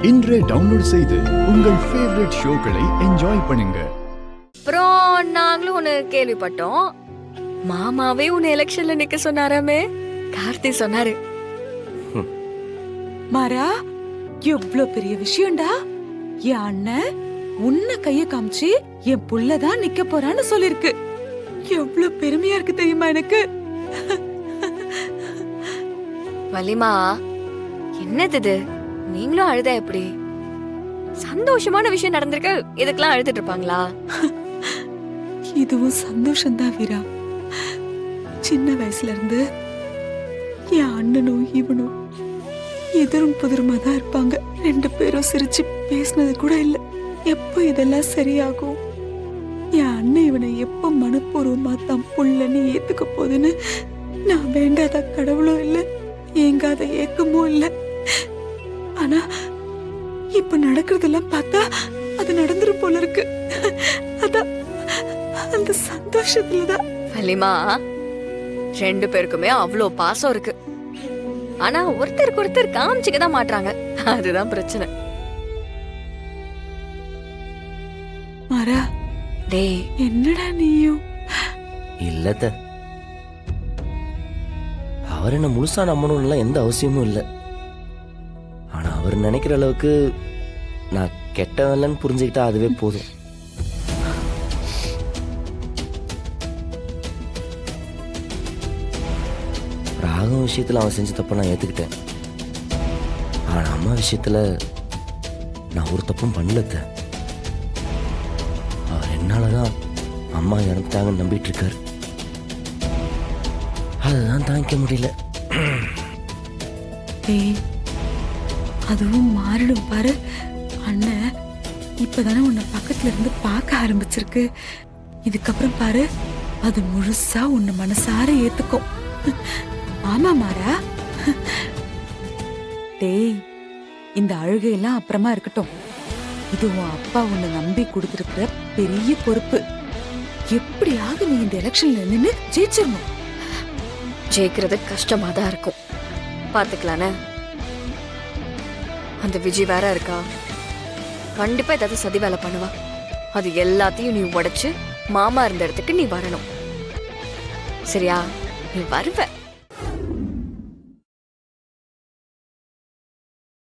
இன்றே டவுன்லோட் செய்து உங்கள் ஃபேவரட் ஷோக்களை என்ஜாய் பண்ணுங்க. அப்புறம் நாங்களும் ஒண்ணு கேள்விப்பட்டோம், மாமாவே உன்னை எலெக்ஷன்ல நிக்க சொன்னாராமே. கார்த்தி சொன்னாரு. மாறா, எவ்வளவு பெரிய விஷயம்டா. என் அண்ணன் உன்ன கைய காமிச்சு என் புள்ளதான் நிக்க போறான்னு சொல்லிருக்கு. எவ்வளவு பெருமையா இருக்கு தெரியுமா எனக்கு. வலிமா, என்னது இது? நீங்களும் அழுதா எப்படி? சந்தோஷமான விஷயம் நடந்திருக்கு, இதுக்கெல்லாம் அழுதுட்டு இருப்பாங்களா? இதுவும் சந்தோஷம்தான் வீரா. சின்ன வயசுல இருந்து என் அண்ணனும் இவனும் எதிரும் புதிருமா தான் இருப்பாங்க. ரெண்டு பேரும் சிரிச்சு பேசினது கூட இல்ல. எப்போ இதெல்லாம் சரியாகும்? என் அண்ணன் இவனை எப்ப மனப்பூர்வமா தம் புள்ளன்னு ஏத்துக்க போதுன்னு நான் வேண்டாத கடவுளும் இல்ல, ஏங்காத ஏக்கமும் இல்ல. ஆனா இப்ப நடக்கிறதெல்லாம் பார்த்தா அது நடந்துரும் போல இருக்கு. அதான் அந்த சந்தோஷத்துலதான். வலிமா, ரெண்டு பேருக்குமே அவ்வளோ பாசம் இருக்கு. ஆனா ஒருத்தருக்கு ஒருத்தர் காமிச்சுக்கதான் மாட்டாங்க, அதுதான் பிரச்சனை. மாறா, டேய் என்னடா நீயும்? இல்லத்த, அவர் என்ன முழுசா நம்பணும்லாம் எந்த அவசியமும் இல்லை. ஆனா அவர் நினைக்கிற அளவுக்கு நான் கெட்டவன்லன்னு புரிஞ்சுக்கிட்டா அதுவே போதும். ராகம் விஷயத்துல அவன் செஞ்ச தப்ப நான் ஏத்துக்கிட்டேன். ஆனா அம்மா விஷயத்துல நான் ஒரு தப்பும் பண்ணலத்த. அவர் என்னாலதான் அம்மா இறந்துட்டாங்கன்னு நம்பிட்டு இருக்காரு. அதுதான் தாங்கிக்க முடியல. ஏய், அதுவும் மாறிடும் பாரு. அண்ணன் இப்பதானே உன்னை பக்கத்துல இருந்து பார்க்க ஆரம்பிச்சிருக்கு. இதுக்கப்புறம் பாரு, அது முழுசா உன்னை மனசார ஏத்துக்கும். ஆமா மாறா. டேய், இந்த அழுகையெல்லாம் அப்புறமா இருக்கட்டும். இது உன் அப்பா உன்னை நம்பி கொடுத்திருக்கிற பெரிய பொறுப்பு. எப்படியாவது நீ இந்த எலெக்ஷன்ல நின்னு ஜெயிச்சிடணும். ஜெயிக்கிறது கஷ்டமா தான் இருக்கும், பாத்துக்கலானே. அந்த விஜய் வேற இருக்கா, கண்டிப்பா ஏதாவது சதி வேலை பண்ணுவா. அது எல்லாத்தையும் நீ உடைச்சு மாமா இருந்த இடத்துக்கு நீ வரணும். சரியா? நீ வருவ.